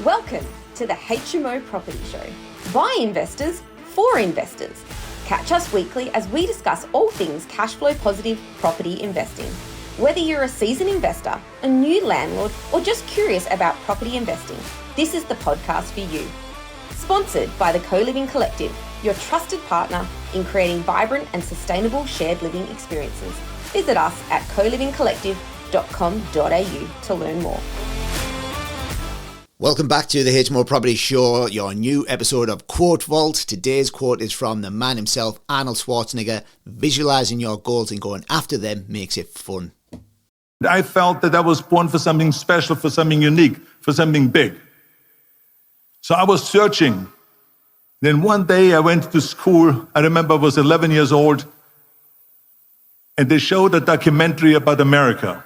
Welcome to the HMO Property Show. By investors, for investors. Catch us weekly as we discuss all things cash flow positive property investing. Whether you're a seasoned investor, a new landlord, or just curious about property investing, this is the podcast for you. Sponsored by the Co-Living Collective, your trusted partner in creating vibrant and sustainable shared living experiences. Visit us at colivingcollective.com.au to learn more. Welcome back to the HMO Property Show, your new episode of Quote Vault. Today's quote is from the man himself, Arnold Schwarzenegger. Visualizing your goals and going after them makes it fun. I felt that I was born for something special, for something unique, for something big. So I was searching. Then one day I went to school. I remember I was 11 years old, and they showed a documentary about America.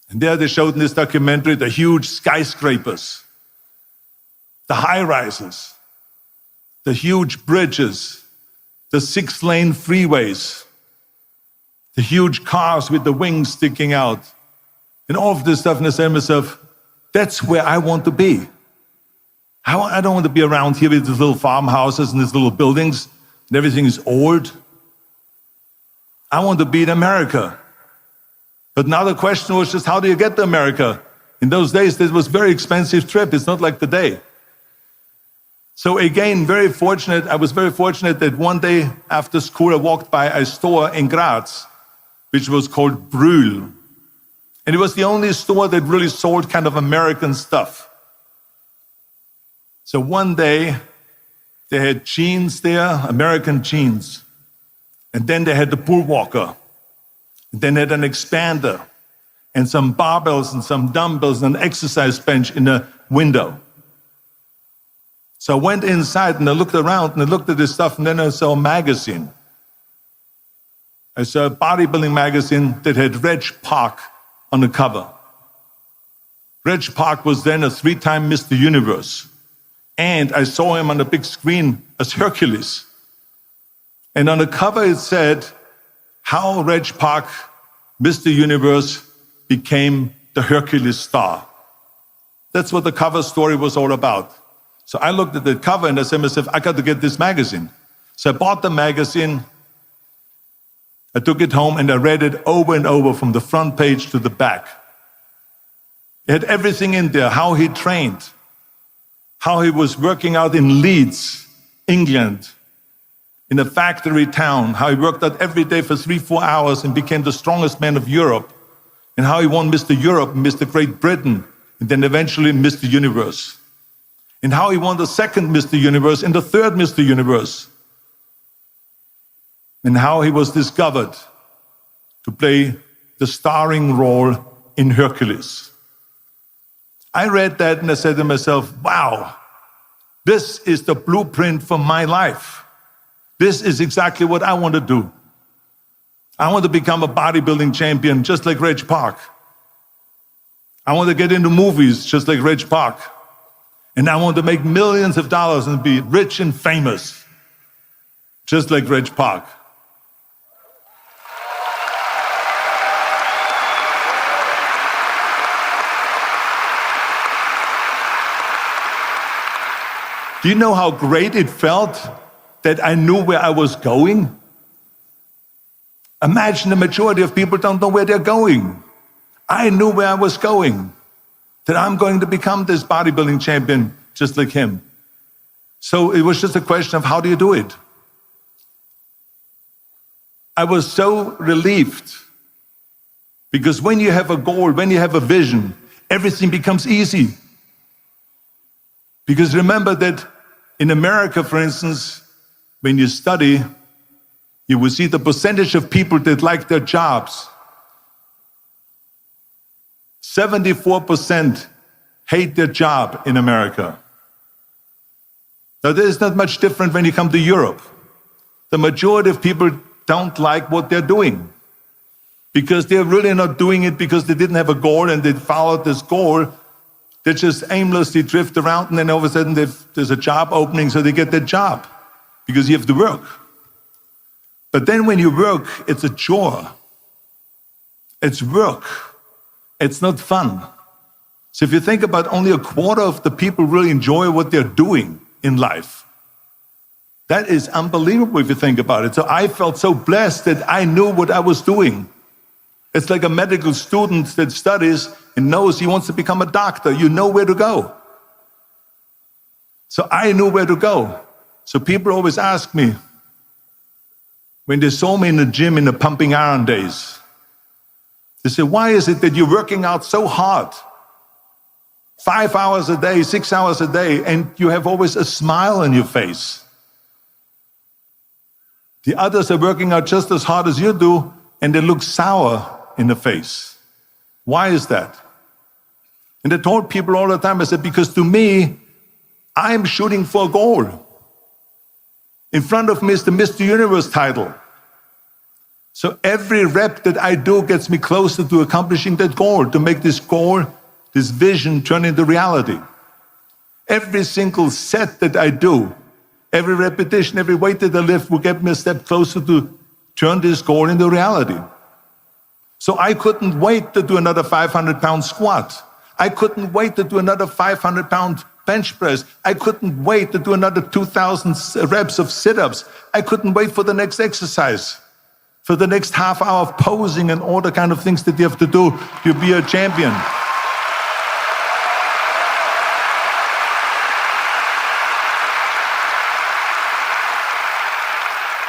And there they showed in this documentary the huge skyscrapers, the high-rises, the huge bridges, the 6-lane freeways, the huge cars with the wings sticking out, and all of this stuff. And I said to myself, that's where I want to be. I don't want to be around here with these little farmhouses and these little buildings, and everything is old. I want to be in America. But now the question was just, how do you get to America? In those days, it was a very expensive trip. It's not like today. So again, I was very fortunate that one day after school, I walked by a store in Graz, which was called Brühl. And it was the only store that really sold kind of American stuff. So one day, they had jeans there, American jeans. And then they had the pool walker. Then they had an expander and some barbells and some dumbbells and an exercise bench in a window. So I went inside and I looked around and I looked at this stuff, and then I saw a magazine. I saw a bodybuilding magazine that had Reg Park on the cover. Reg Park was then a 3-time Mr. Universe. And I saw him on the big screen as Hercules. And on the cover it said, how Reg Park, Mr. Universe, became the Hercules star. That's what the cover story was all about. So I looked at the cover and I said to myself, I got to get this magazine. So I bought the magazine, I took it home and I read it over and over from the front page to the back. It had everything in there, how he trained, how he was working out in Leeds, England, in a factory town, how he worked out every day for 3-4 hours and became the strongest man of Europe, and how he won Mr. Europe, Mr. Great Britain, and then eventually Mr. Universe, and how he won the second Mr. Universe and the third Mr. Universe, and how he was discovered to play the starring role in Hercules. I read that and I said to myself, wow, this is the blueprint for my life. This is exactly what I want to do. I want to become a bodybuilding champion just like Reg Park. I want to get into movies just like Reg Park. And I want to make millions of dollars and be rich and famous just like Reg Park. Do you know how great it felt that I knew where I was going? Imagine the majority of people don't know where they're going. I knew where I was going, that I'm going to become this bodybuilding champion just like him. So it was just a question of how do you do it? I was so relieved because when you have a goal, when you have a vision, everything becomes easy. Because remember that in America, for instance, when you study, you will see the percentage of people that like their jobs. 74% hate their job in America. Now, there's not much different when you come to Europe. The majority of people don't like what they're doing because they're really not doing it because they didn't have a goal and they followed this goal. They just aimlessly drift around, and then all of a sudden there's a job opening, so they get that job because you have to work. But then when you work, it's a chore. It's work. It's not fun. So if you think about only a quarter of the people really enjoy what they're doing in life, that is unbelievable if you think about it. So I felt so blessed that I knew what I was doing. It's like a medical student that studies and knows he wants to become a doctor. You know where to go. So I knew where to go. So people always ask me, when they saw me in the gym in the pumping iron days, they say, why is it that you're working out so hard? 5 hours a day, 6 hours a day, and you have always a smile on your face. The others are working out just as hard as you do, and they look sour in the face. Why is that? And I told people all the time, I said, because to me, I'm shooting for a goal. In front of me is the Mr. Universe title. So every rep that I do gets me closer to accomplishing that goal, to make this goal, this vision turn into reality. Every single set that I do, every repetition, every weight that I lift will get me a step closer to turn this goal into reality. So I couldn't wait to do another 500-pound squat. I couldn't wait to do another 500-pound bench press. I couldn't wait to do another 2,000 reps of sit-ups. I couldn't wait for the next exercise, for the next half hour of posing and all the kind of things that you have to do to be a champion.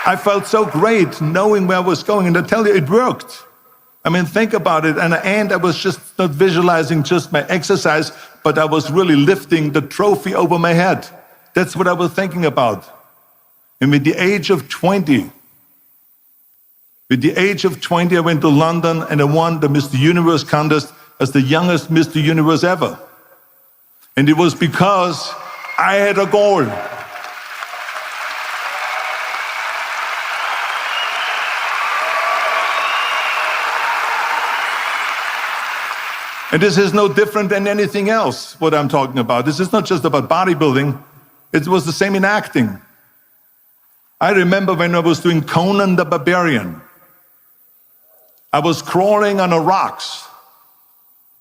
I felt so great knowing where I was going, and I tell you, it worked. I mean, think about it. And at the end, I was just not visualizing just my exercise, but I was really lifting the trophy over my head. That's what I was thinking about. And with the age of 20, I went to London and I won the Mr. Universe contest as the youngest Mr. Universe ever. And it was because I had a goal. And this is no different than anything else, what I'm talking about. This is not just about bodybuilding. It was the same in acting. I remember when I was doing Conan the Barbarian. I was crawling on the rocks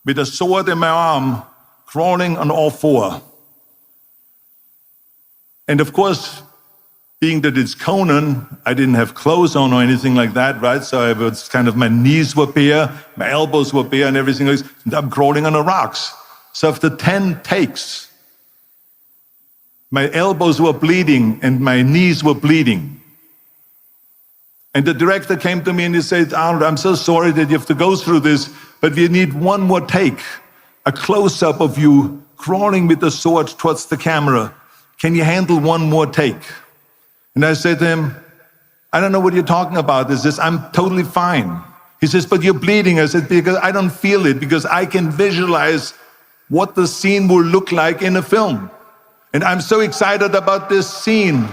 with a sword in my arm, crawling on all four. And of course, being that it's Conan, I didn't have clothes on or anything like that, right? So I was kind of, my knees were bare, my elbows were bare and everything else. And I'm crawling on the rocks. So after 10 takes, my elbows were bleeding and my knees were bleeding. And the director came to me and he said, Arnold, I'm so sorry that you have to go through this, but we need one more take, a close-up of you crawling with the sword towards the camera. Can you handle one more take? And I said to him, I don't know what you're talking about. He says, I'm totally fine. He says, but you're bleeding. I said, because I don't feel it, because I can visualize what the scene will look like in a film. And I'm so excited about this scene.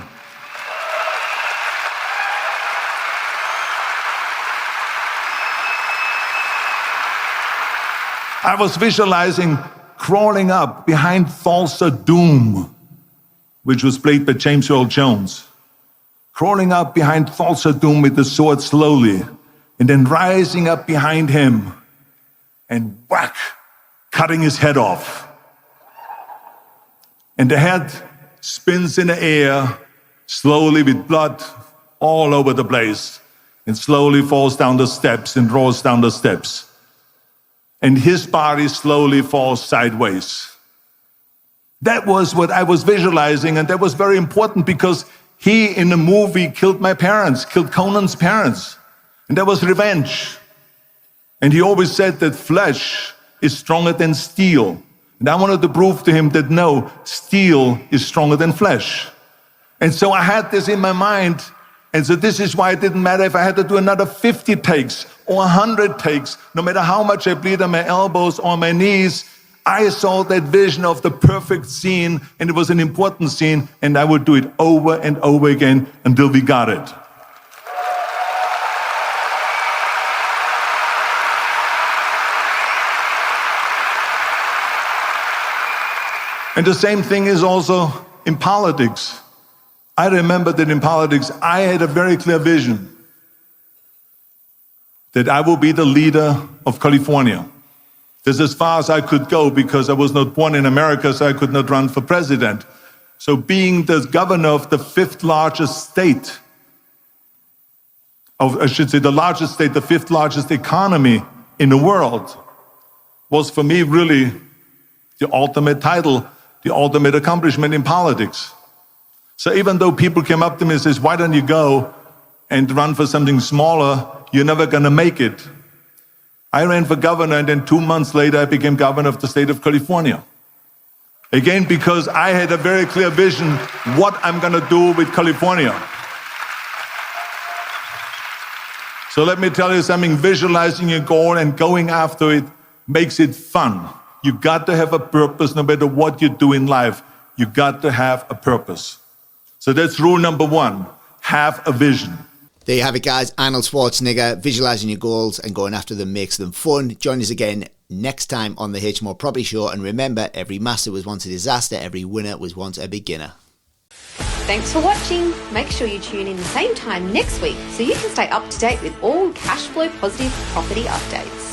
I was visualizing crawling up behind Thulsa Doom, which was played by James Earl Jones. Crawling up behind Thulsa Doom with the sword slowly, and then rising up behind him and whack, cutting his head off. And the head spins in the air slowly with blood all over the place and slowly falls down the steps and rolls down the steps. And his body slowly falls sideways. That was what I was visualizing, and that was very important because he, in the movie, killed my parents, killed Conan's parents. And that was revenge. And he always said that flesh is stronger than steel. And I wanted to prove to him that no, steel is stronger than flesh. And so I had this in my mind. And so this is why it didn't matter if I had to do another 50 takes or 100 takes, no matter how much I bleed on my elbows or my knees. I saw that vision of the perfect scene, and it was an important scene, and I would do it over and over again until we got it. And the same thing is also in politics. I remember that in politics, I had a very clear vision that I will be the leader of California. This is as far as I could go because I was not born in America, so I could not run for president. So being the governor of the fifth largest state, the fifth largest economy in the world, was for me really the ultimate title, the ultimate accomplishment in politics. So even though people came up to me and says, why don't you go and run for something smaller? You're never going to make it. I ran for governor, and then 2 months later, I became governor of the state of California. Again, because I had a very clear vision what I'm going to do with California. So let me tell you something, visualizing your goal and going after it makes it fun. You got to have a purpose no matter what you do in life. You got to have a purpose. So that's rule number 1, have a vision. There you have it, guys. Arnold Schwarzenegger, visualizing your goals and going after them makes them fun. Join us again next time on the HMO Property Show. And remember, every master was once a disaster. Every winner was once a beginner. Thanks for watching. Make sure you tune in the same time next week so you can stay up to date with all cash flow positive property updates.